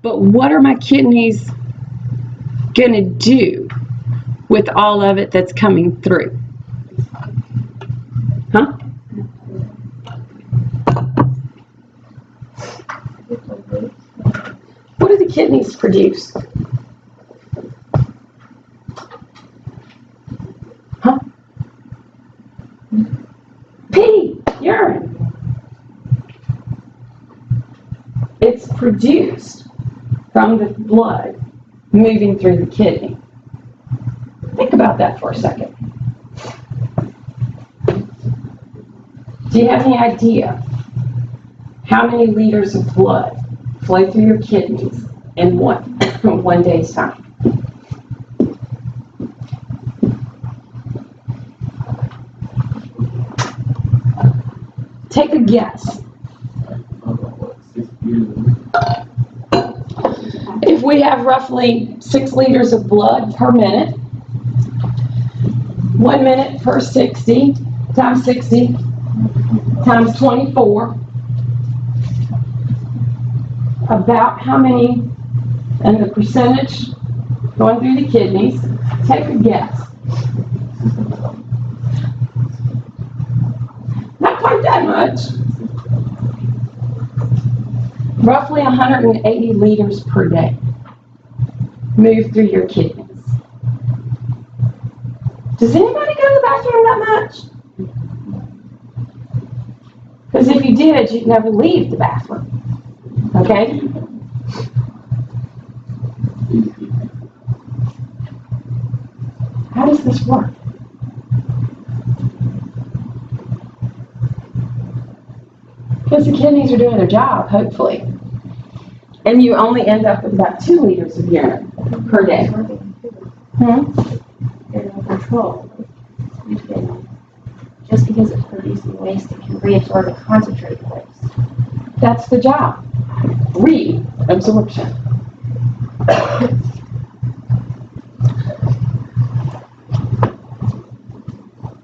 But what are my kidneys going to do with all of it that's coming through? Huh? What do the kidneys produce? Huh? Pee, urine. It's produced from the blood moving through the kidney. Think about that for a second. Do you have any idea how many liters of blood flow through your kidneys in one day's time? Take a guess. If we have roughly 6 liters of blood per minute, 1 minute per 60 times 60 times 24, about how many, and the percentage going through the kidneys, take a guess. Not quite that much. Roughly 180 liters per day move through your kidneys. Does anybody go to the bathroom that much? Because if you did, you'd never leave the bathroom. Okay? How does this work? Because the kidneys are doing their job, hopefully. And you only end up with about 2 liters of urine per day. They're in control. Just because it's producing waste, it can reabsorb and concentrate the waste. That's the job. Reabsorption.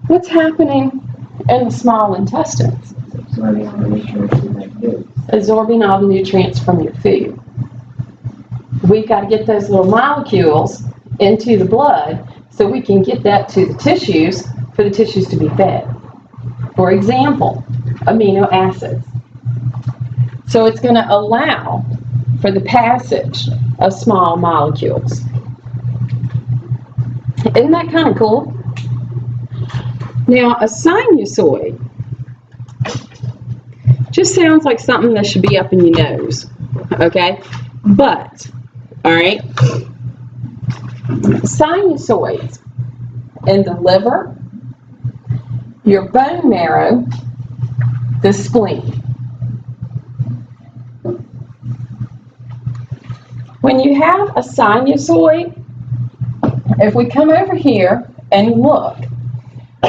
What's happening in the small intestines? Absorbing all the nutrients from their food. Absorbing all the nutrients from your food. We've got to get those little molecules into the blood so we can get that to the tissues for the tissues to be fed. For example, amino acids. So it's going to allow for the passage of small molecules. Isn't that kind of cool? Now, a sinusoid just sounds like something that should be up in your nose, okay? But, all right, sinusoids in the liver, your bone marrow, the spleen. When you have a sinusoid, if we come over here and look,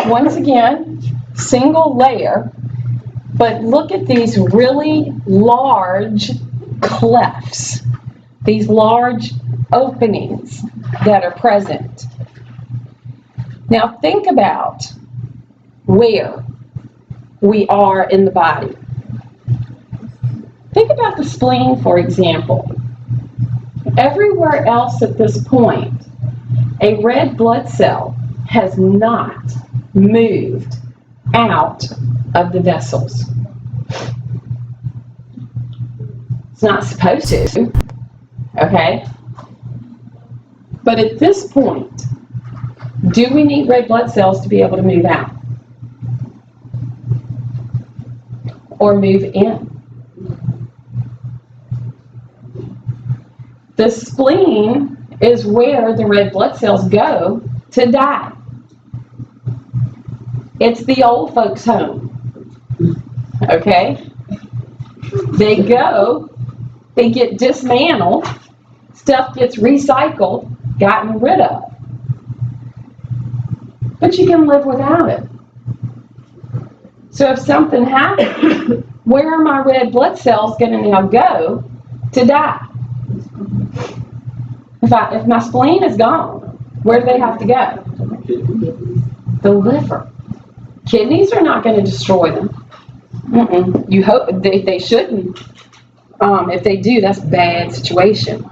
once again, single layer, but look at these really large clefts, these large openings that are present. Now think about where we are in the body. Think about the spleen, for example. Everywhere else at this point, a red blood cell has not moved out of the vessels. It's not supposed to, okay? But at this point, do we need red blood cells to be able to move out? Or move in? The spleen is where the red blood cells go to die. It's the old folks' home, okay? They go, they get dismantled, stuff gets recycled, gotten rid of. But you can live without it. So if something happens, where are my red blood cells going to now go to die? If my spleen is gone, where do they have to go? The liver. Kidneys are not going to destroy them. You hope they shouldn't. If they do, that's a bad situation.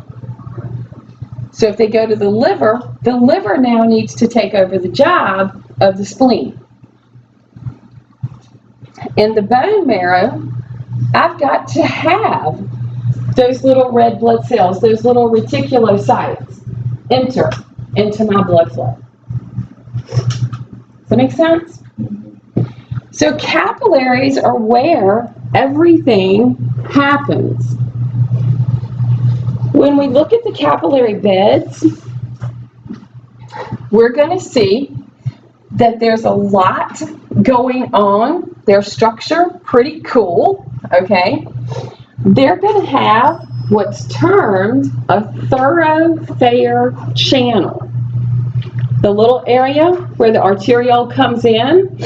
So if they go to the liver now needs to take over the job of the spleen. In the bone marrow, I've got to have those little red blood cells, those little reticulocytes, enter into my blood flow. Does that make sense? So capillaries are where everything happens. When we look at the capillary beds, we're going to see that there's a lot going on. Their structure, pretty cool, okay? They're going to have what's termed a thoroughfare channel. The little area where the arteriole comes in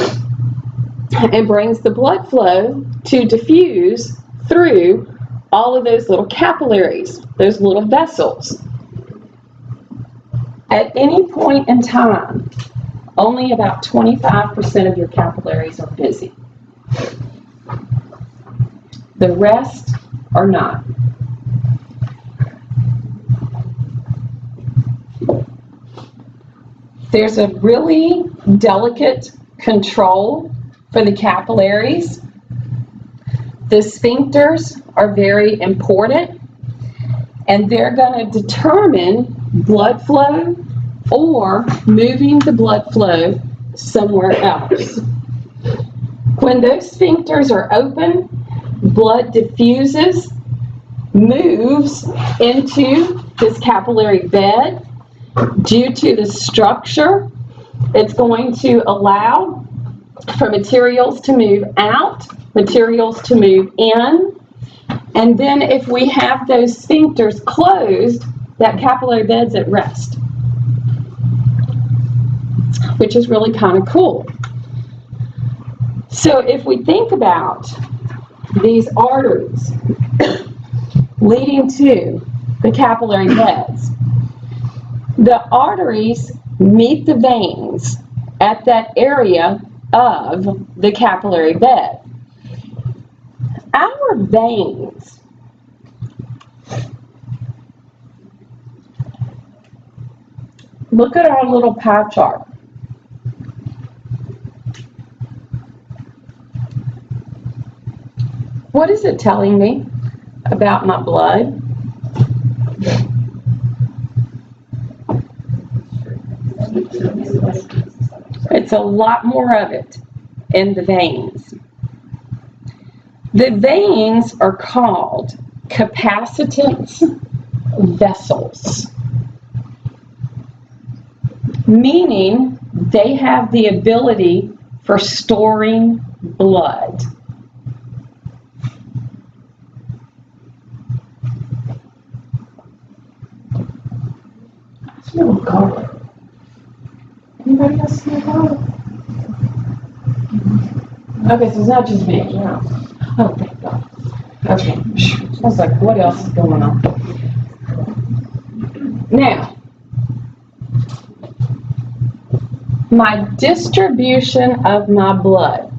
and brings the blood flow to diffuse through all of those little capillaries, those little vessels. At any point in time, only about 25% of your capillaries are busy. The rest are not. There's a really delicate control for the capillaries. The sphincters are very important, and they're going to determine blood flow or moving the blood flow somewhere else. When those sphincters are open, blood diffuses, moves into this capillary bed. Due to the structure, it's going to allow for materials to move out, materials to move in, and then if we have those sphincters closed, that capillary bed's at rest, which is really kind of cool. So if we think about these arteries leading to the capillary beds, the arteries meet the veins at that area of the capillary bed. Our veins look at our little pie chart. What is it telling me about my blood? It's a lot more of it in the veins. The veins are called capacitance vessels, meaning they have the ability for storing blood. I smell garlic. Anybody else smell garlic? Okay, so it's not just me. Yeah. Oh, thank God. Okay. I was like, what else is going on? Now, my distribution of my blood,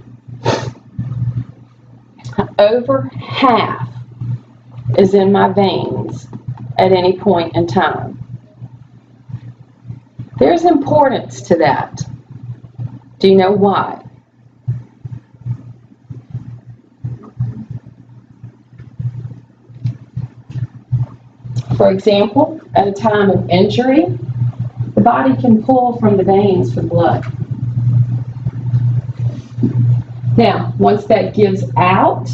over half is in my veins at any point in time. There's importance to that. Do you know why? For example, at a time of injury, the body can pull from the veins for blood. Now, once that gives out,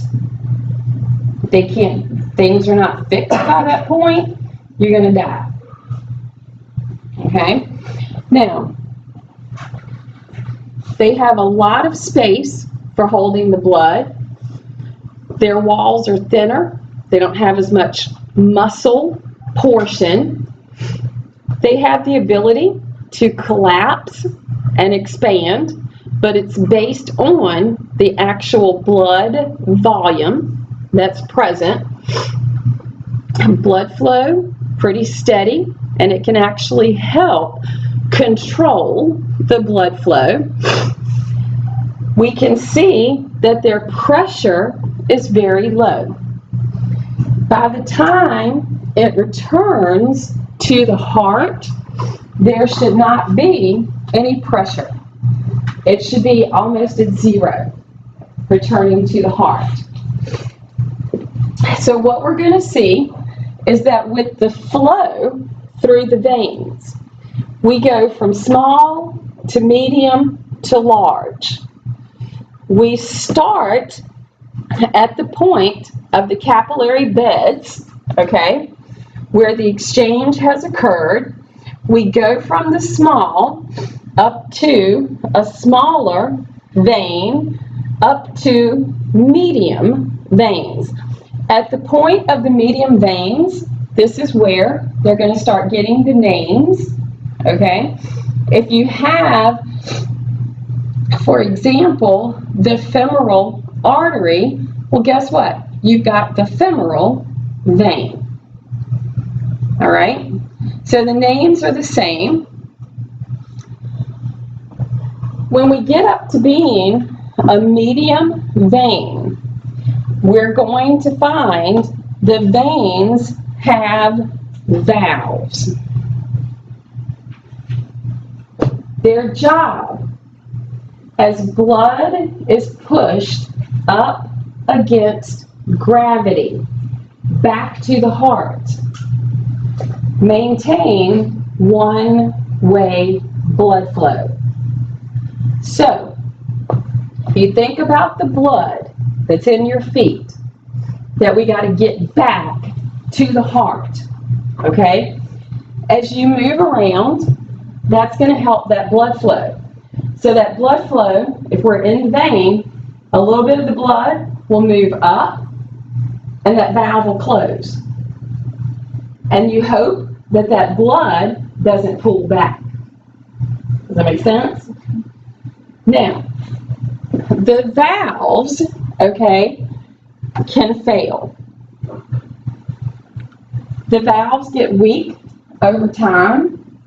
things are not fixed by that point, you're going to die. Okay? Now, they have a lot of space for holding the blood. Their walls are thinner. They don't have as much muscle portion. They have the ability to collapse and expand, but it's based on the actual blood volume that's present. Blood flow, pretty steady, and it can actually help control the blood flow. We can see that their pressure is very low. By the time it returns to the heart, there should not be any pressure. It should be almost at zero, returning to the heart. So what we're going to see is that with the flow through the veins, we go from small to medium to large. We start at the point of the capillary beds, okay, where the exchange has occurred. We go from the small up to a smaller vein, up to medium veins. At the point of the medium veins, this is where they're going to start getting the names, okay? If you have, for example, the femoral artery, well, guess what? You've got the femoral vein, all right? So the names are the same. When we get up to being a medium vein, we're going to find the veins have valves. Their job, as blood is pushed up against gravity back to the heart, maintain one-way blood flow. So, if you think about the blood that's in your feet, that we got to get back to the heart, okay? As you move around, that's going to help that blood flow. So that blood flow, if we're in the vein, a little bit of the blood will move up, and that valve will close. And you hope that that blood doesn't pull back. Does that make sense? Now, the valves, okay, can fail. The valves get weak over time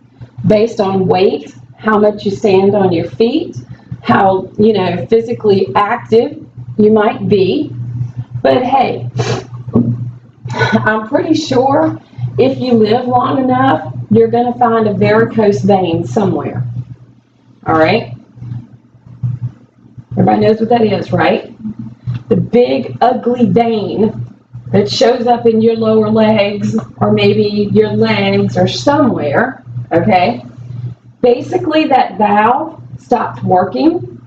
based on weight, how much you stand on your feet, how, physically active you might be. But hey, I'm pretty sure if you live long enough, you're going to find a varicose vein somewhere. All right? Everybody knows what that is, right? The big, ugly vein that shows up in your lower legs, or maybe your legs, or somewhere, okay? Basically, that valve stopped working,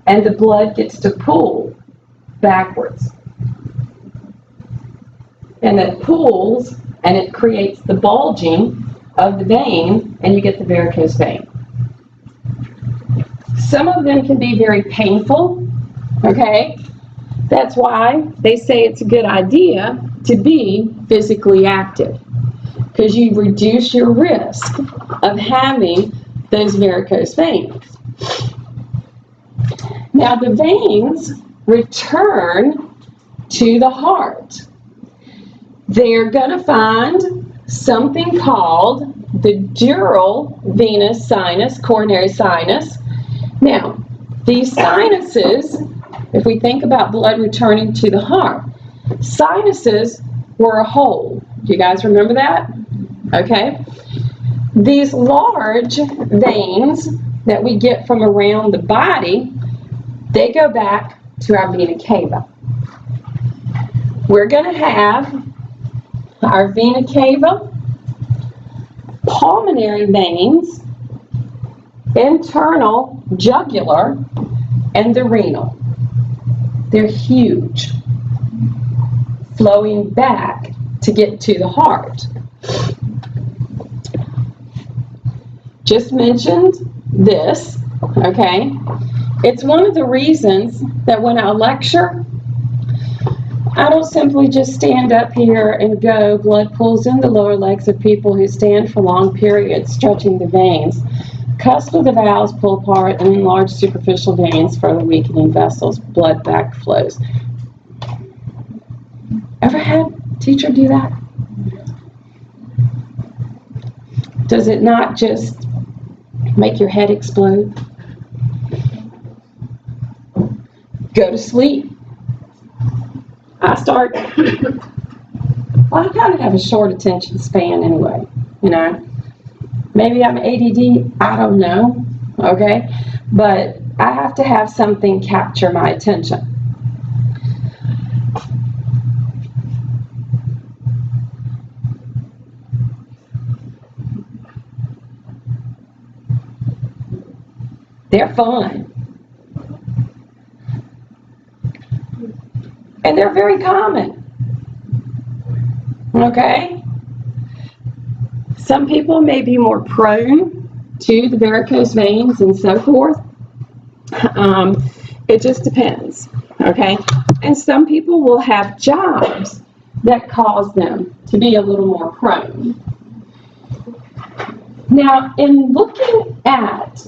and the blood gets to pool backwards. And it pools, and it creates the bulging of the vein, and you get the varicose vein. Some of them can be very painful, okay? That's why they say it's a good idea to be physically active, because you reduce your risk of having those varicose veins. Now the veins return to the heart. They're going to find something called the dural venous sinus, coronary sinus. Now, these sinuses, if we think about blood returning to the heart, sinuses were a hole. Do you guys remember that? Okay. These large veins that we get from around the body, they go back to our vena cava. We're going to have our vena cava, pulmonary veins, internal jugular, and the renal. They're huge, flowing back to get to the heart. Just mentioned this, okay? It's one of the reasons that when I lecture, I don't simply just stand up here and go, blood pools in the lower legs of people who stand for long periods, stretching the veins. Cusp of the valves pull apart and enlarge superficial veins, further weakening vessels, blood backflows. Ever had a teacher do that? Does it not just make your head explode? Go to sleep. I start I kind of have a short attention span anyway, you know. Maybe I'm ADD, I don't know, okay? But I have to have something capture my attention. They're fun. And they're very common. Okay? Some people may be more prone to the varicose veins and so forth. It just depends. Okay? And some people will have jobs that cause them to be a little more prone. Now, in looking at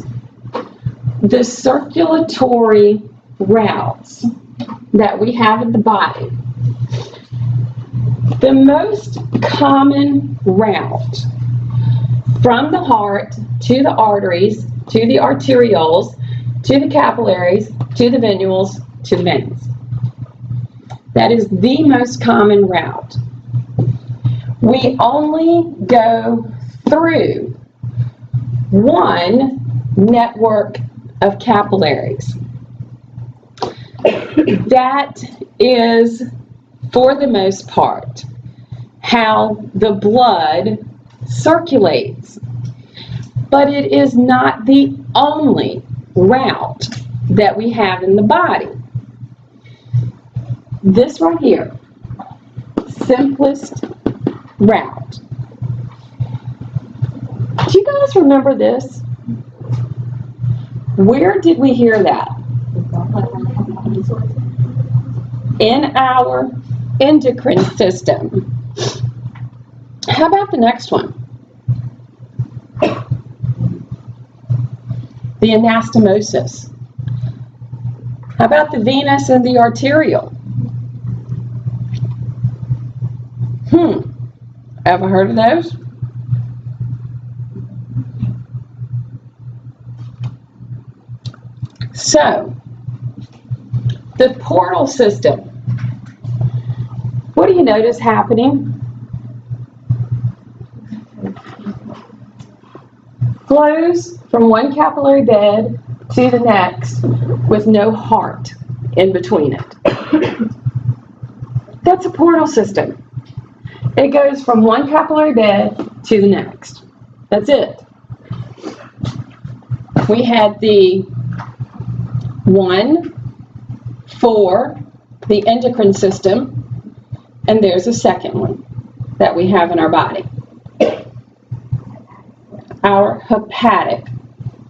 the circulatory routes that we have in the body, the most common route from the heart to the arteries, to the arterioles, to the capillaries, to the venules, to the veins. That is the most common route. We only go through one network of capillaries. That is, for the most part, how the blood circulates. But it is not the only route that we have in the body. This right here, simplest route. Do you guys remember this? Where did we hear that? In our endocrine system. How about the next one? The anastomosis. How about the venous and the arterial? Ever heard of those? So, the portal system. What do you notice happening? Flows from one capillary bed to the next with no heart in between it. That's a portal system. It goes from one capillary bed to the next. That's it. We had the one for the endocrine system, and there's a second one that we have in our body. Our hepatic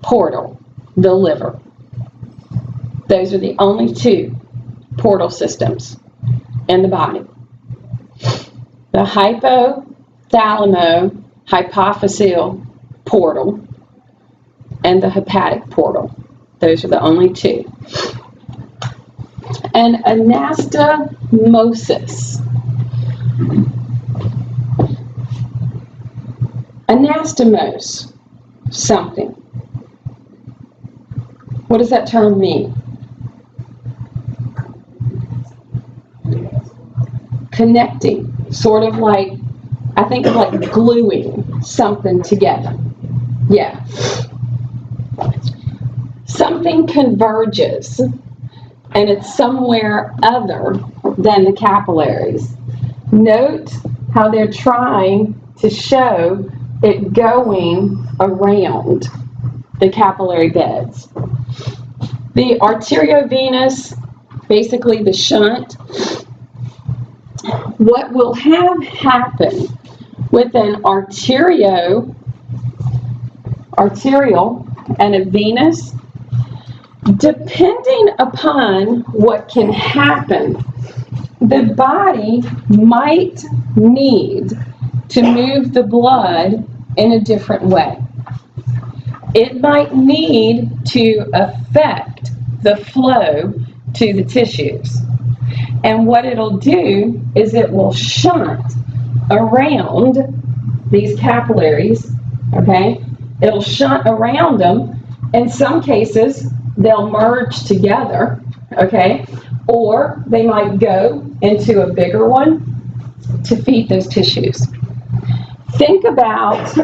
portal, the liver. Those are the only two portal systems in the body. The hypothalamo-hypophyseal portal and the hepatic portal. Those are the only two. And anastomosis. Anastomose something. What does that term mean? Connecting, sort of like, I think of like gluing something together. Yeah. Something converges, and it's somewhere other than the capillaries. Note how they're trying to show it going around the capillary beds. The arteriovenous, basically the shunt, what will have happen with an arterial and a venous, depending upon what can happen, the body might need to move the blood in a different way. It might need to affect the flow to the tissues. And what it'll do is it will shunt around these capillaries, okay? It'll shunt around them. In some cases, they'll merge together, okay? Or they might go into a bigger one, to feed those tissues. Think about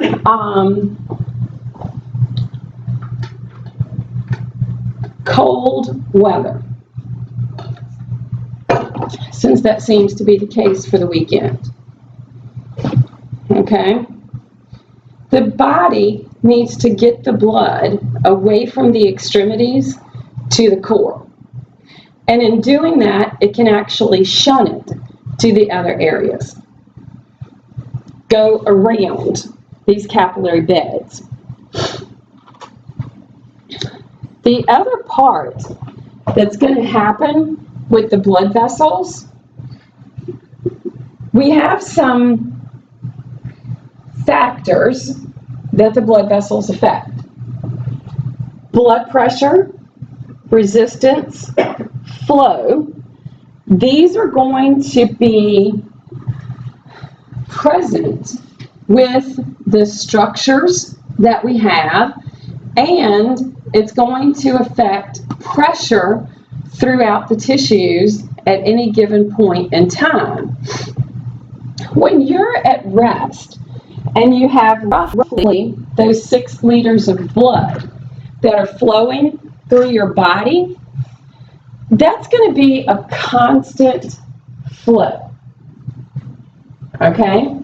cold weather, since that seems to be the case for the weekend. Okay? The body needs to get the blood away from the extremities to the core. And in doing that, it can actually shun it to the other areas. Go around these capillary beds. The other part that's going to happen with the blood vessels, we have some factors that the blood vessels affect. Blood pressure, resistance, flow. These are going to be present with the structures that we have, and it's going to affect pressure throughout the tissues at any given point in time. When you're at rest and you have roughly those 6 liters of blood that are flowing through your body, that's going to be a constant flow. Okay?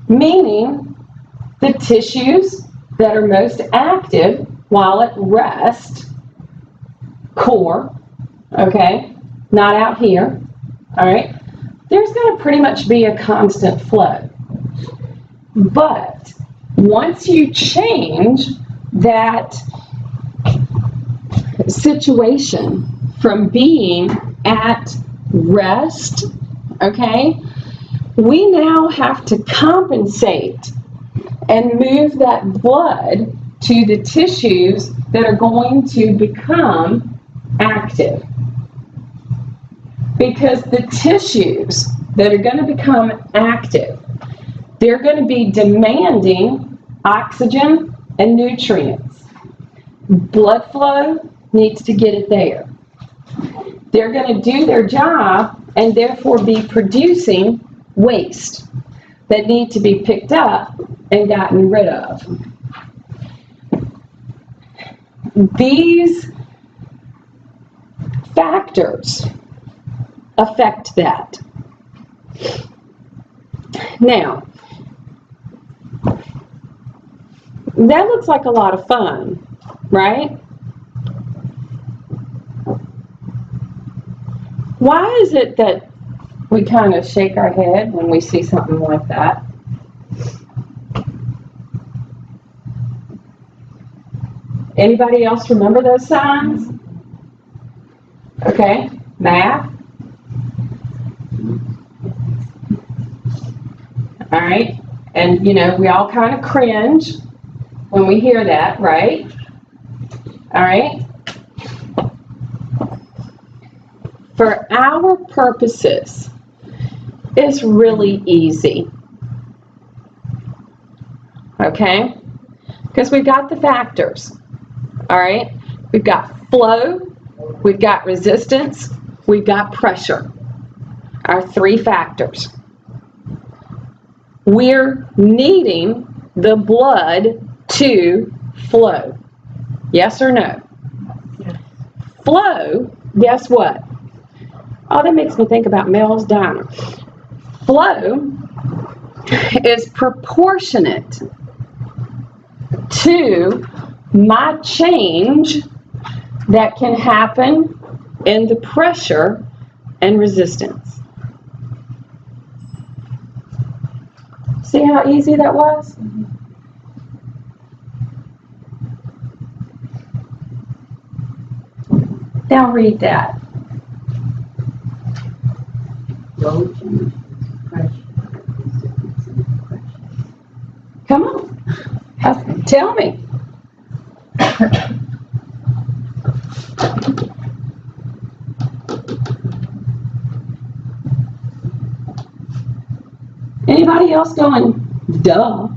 Meaning the tissues that are most active while at rest, core, okay, not out here, all right, there's going to pretty much be a constant flow. But once you change that situation from being at rest, okay, we now have to compensate and move that blood to the tissues that are going to become active. Because the tissues that are going to become active, they're going to be demanding oxygen and nutrients. Blood flow needs to get it there. They're going to do their job and therefore be producing waste that need to be picked up and gotten rid of. These factors affect that. Now, that looks like a lot of fun, right? Why is it that we kind of shake our head when we see something like that? Anybody else remember those signs? Okay, math. All right, and you know, we all kind of cringe when we hear that, right? All right. For our purposes, it's really easy. Okay? Because we've got the factors. All right? We've got flow, we've got resistance, we've got pressure. Our 3 factors. We're needing the blood to flow. Yes or no? Yes. Flow, guess what? Oh, that makes me think about Mel's Diner. Flow is proportionate to my change that can happen in the pressure and resistance. See how easy that was? Now read that. Come on, tell me. Anybody else going, duh?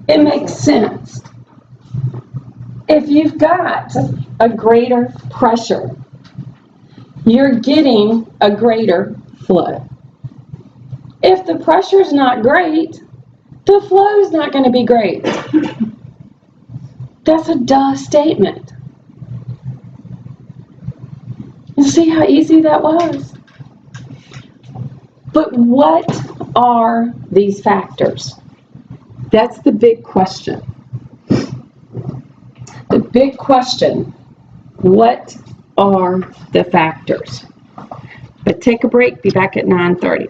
It makes sense. It If you've got a greater pressure, you're getting a greater flow. If the pressure's not great, the flow's not going to be great. That's a duh statement. You see how easy that was? But what are these factors? That's the big question. The big question, what are the factors? But take a break, be back at 9:30.